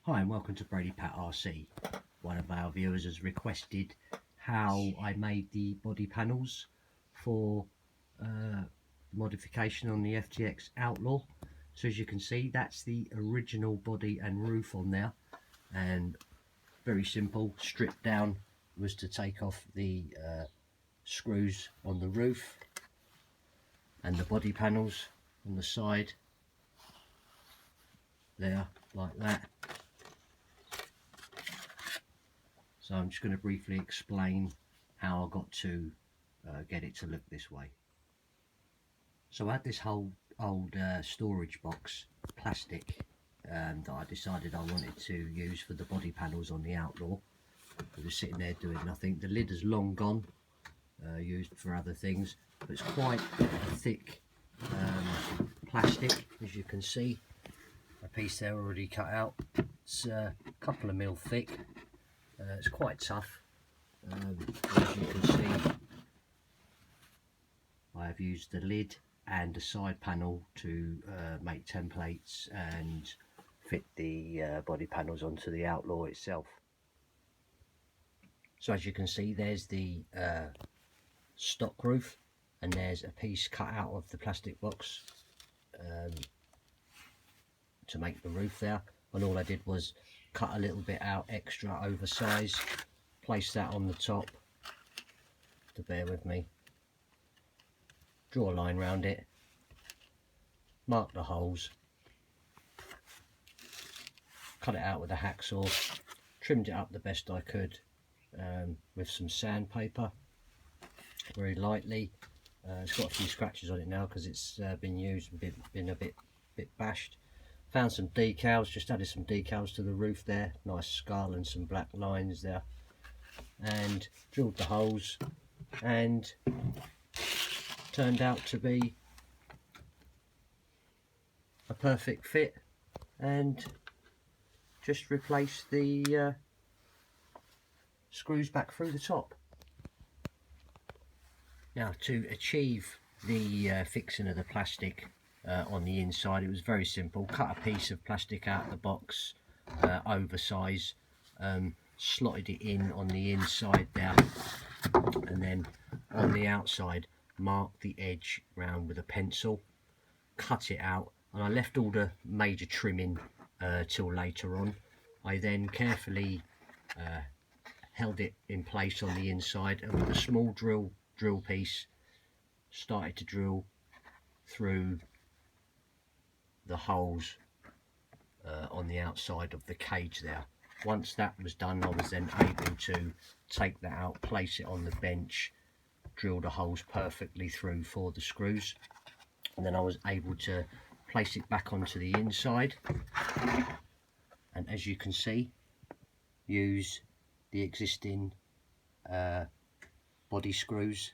Hi and welcome to Brady Pat RC. One of our viewers has requested how I made the body panels for modification on the FTX Outlaw. So as you can see, that's the original body and roof on there, and very simple. Stripped down was to take off the screws on the roof and the body panels on the side there, like that. So I'm just going to briefly explain how I got to get it to look this way. So I had this whole old storage box, plastic, that I decided I wanted to use for the body panels on the Outlaw. It was sitting there doing nothing. The lid is long gone, used for other things, but it's quite a thick plastic, as you can see. A piece there already cut out. It's a couple of mil thick. It's quite tough. As you can see, I have used the lid and the side panel to make templates and fit the body panels onto the Outlaw itself. So as you can see, there's the stock roof, and there's a piece cut out of the plastic box to make the roof there, and all I did was cut a little bit out extra oversized, place that on the top, to bear with me, draw a line around it, mark the holes, cut it out with a hacksaw, trimmed it up the best I could with some sandpaper, very lightly. It's got a few scratches on it now because it's been used and been a bit bashed. Found some decals, just added some decals to the roof there, nice skull and some black lines there, and drilled the holes, and turned out to be a perfect fit, and just replaced the screws back through the top. Now, to achieve the fixing of the plastic on the inside, it was very simple. Cut a piece of plastic out of the box, oversize, slotted it in on the inside there, and then on the outside marked the edge round with a pencil, cut it out, and I left all the major trimming till later on. I then carefully held it in place on the inside, and with a small drill piece started to drill through the holes on the outside of the cage there. Once that was done, I was then able to take that out, place it on the bench, drill the holes perfectly through for the screws, and then I was able to place it back onto the inside, and as you can see, use the existing body screws.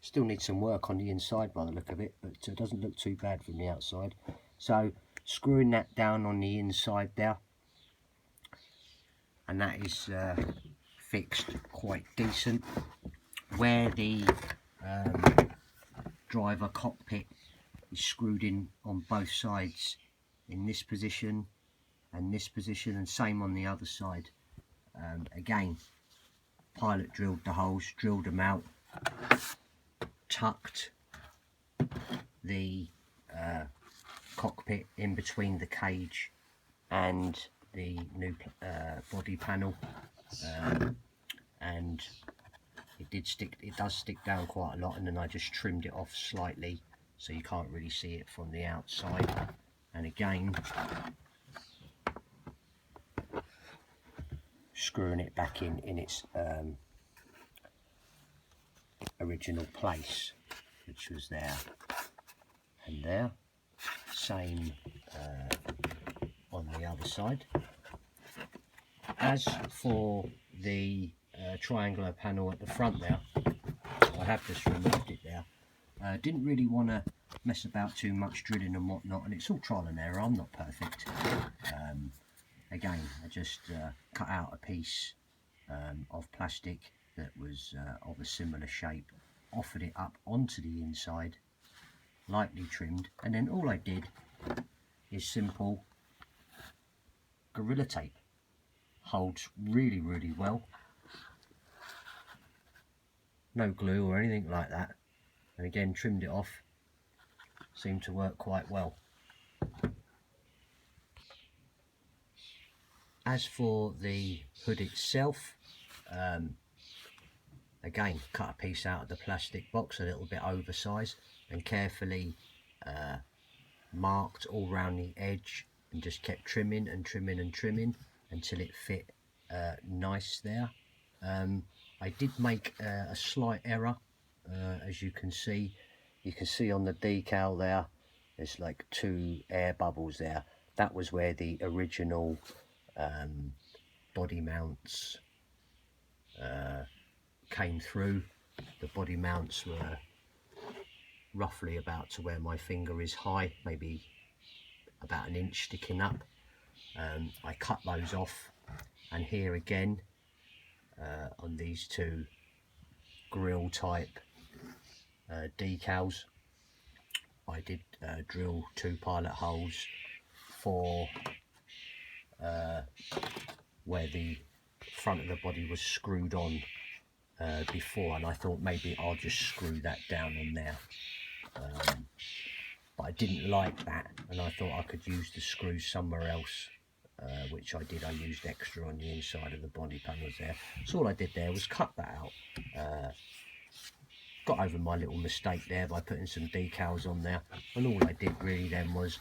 Still need some work on the inside by the look of it, but it doesn't look too bad from the outside. So screwing that down on the inside there, and that is fixed quite decent. Where the driver cockpit is screwed in on both sides, in this position and this position, and same on the other side. Again, pilot drilled the holes, drilled them out, tucked the cockpit in between the cage and the new body panel, and it does stick down quite a lot, and then I just trimmed it off slightly so you can't really see it from the outside. And again, screwing it back in its original place, which was there and there. Same on the other side. As for the triangular panel at the front there, I have just removed it there. Didn't really want to mess about too much drilling and whatnot, and it's all trial and error. I'm not perfect. Again, I just cut out a piece of plastic that was of a similar shape, offered it up onto the inside, lightly trimmed, and then all I did is simple Gorilla Tape. Holds really, really well. No glue or anything like that. And again, trimmed it off. Seemed to work quite well. As for the hood itself, again, cut a piece out of the plastic box, a little bit oversized, and carefully marked all around the edge, and just kept trimming and trimming and trimming until it fit nice there. I did make a slight error, as you can see. You can see on the decal there, there's like 2 air bubbles there. That was where the original body mounts came through. The body mounts were roughly about to where my finger is high, maybe about 1 inch sticking up. I cut those off, and here again on these 2 grill type decals, I did drill 2 pilot holes for where the front of the body was screwed on before, and I thought maybe I'll just screw that down on there, but I didn't like that, and I thought I could use the screws somewhere else, which I did. I used extra on the inside of the body panels there. So all I did there was cut that out. Got over my little mistake there by putting some decals on there, and all I did really then was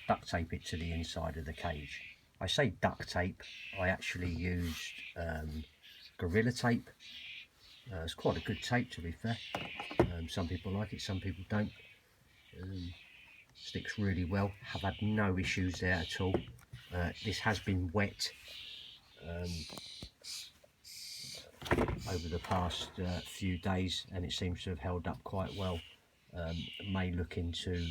duct tape it to the inside of the cage. I say duct tape, I actually used Gorilla Tape. It's quite a good tape, to be fair. Some people like it, some people don't. Sticks really well. Have had no issues there at all. This has been wet over the past few days, and it seems to have held up quite well. May look into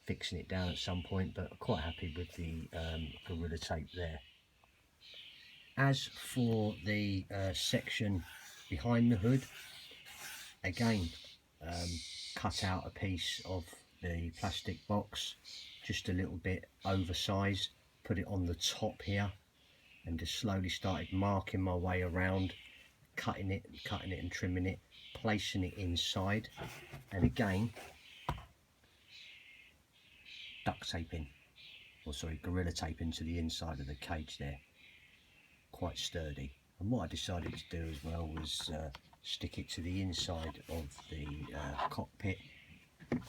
fixing it down at some point, but quite happy with the Gorilla Tape there. As for the section behind the hood, again, cut out a piece of the plastic box, just a little bit oversized, put it on the top here, and just slowly started marking my way around, cutting it and trimming it, placing it inside, and again duct taping, or sorry, Gorilla Taping to the inside of the cage there. Quite sturdy. And what I decided to do as well was stick it to the inside of the cockpit. It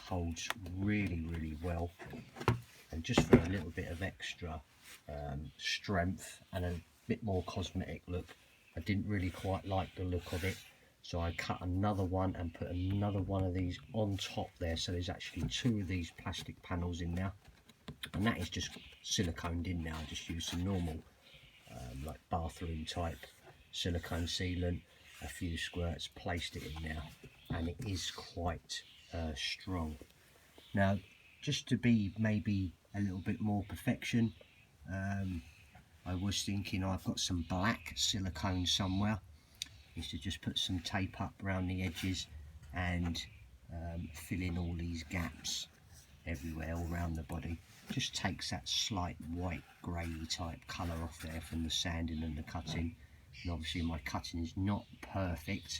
holds really, really well, and just for a little bit of extra strength and a bit more cosmetic look, I didn't really quite like the look of it, so I cut another one and put another one of these on top there. So there's actually 2 of these plastic panels in there, and that is just siliconed in now. I just used some normal like bathroom type silicone sealant, a few squirts, placed it in there, and it is quite strong. Now, just to be maybe a little bit more perfection, I was thinking I've got some black silicone somewhere, is to just put some tape up around the edges and fill in all these gaps everywhere all around the body. Just takes that slight white grey type colour off there from the sanding and the cutting. And obviously my cutting is not perfect,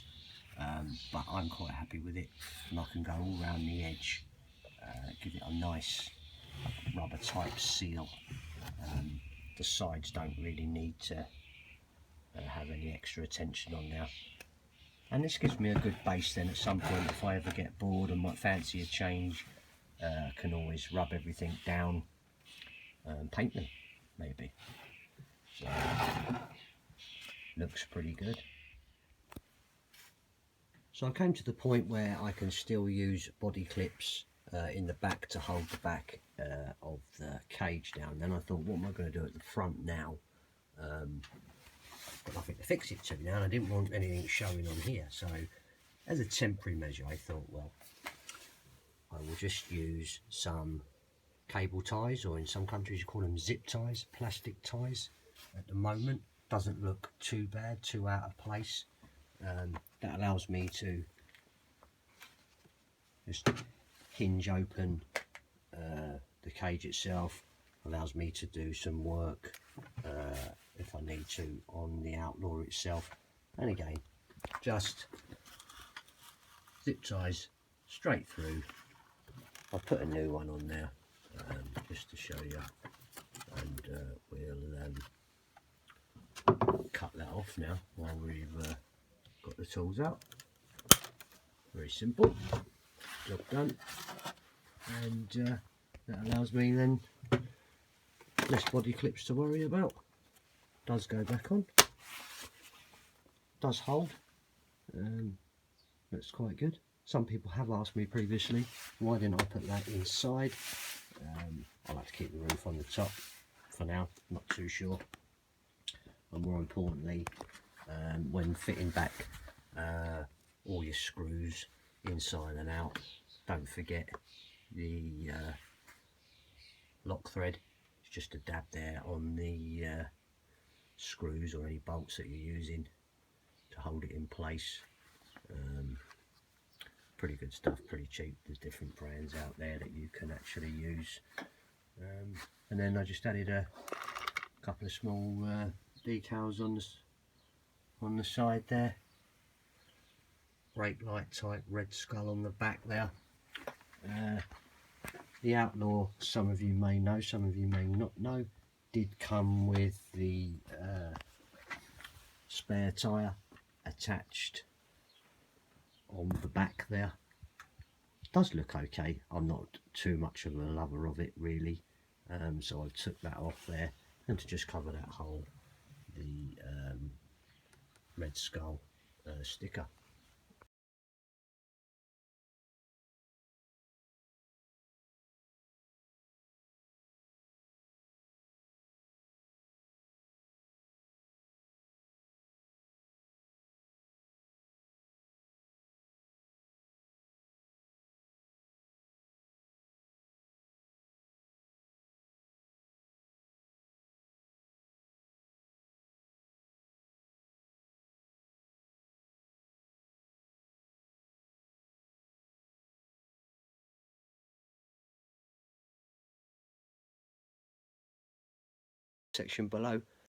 but I'm quite happy with it, and I can go all around the edge, give it a nice rubber type seal. The sides don't really need to have any extra attention on now, and this gives me a good base then. At some point, if I ever get bored and might fancy a change, I can always rub everything down and paint them maybe. So looks pretty good. So I came to the point where I can still use body clips in the back to hold the back of the cage down. Then I thought, what am I going to do at the front now? Got nothing to fix it to now, and I didn't want anything showing on here. So as a temporary measure, I thought, well, I will just use some cable ties, or in some countries you call them zip ties, plastic ties. At the moment, doesn't look too bad, too out of place. That allows me to just hinge open the cage itself, allows me to do some work if I need to on the Outlaw itself. And again, just zip ties straight through. I'll put a new one on there just to show you, and we'll cut that off now while we've got the tools out. Very simple, job done. And that allows me then less body clips to worry about. Does go back on, does hold, that's quite good. Some people have asked me previously, why didn't I put that inside? I like to keep the roof on the top for now, not too sure. And more importantly, when fitting back all your screws inside and out, don't forget the lock thread. It's just a dab there on the screws or any bolts that you're using to hold it in place. Pretty good stuff, pretty cheap. There's different brands out there that you can actually use. And then I just added a couple of small decals on the side there. Brake light type red skull on the back there. The Outlaw, some of you may know, some of you may not know, did come with the spare tyre attached on the back there. Does look okay. I'm not too much of a lover of it really, so I took that off there, and to just cover that hole, the red skull sticker. Section below,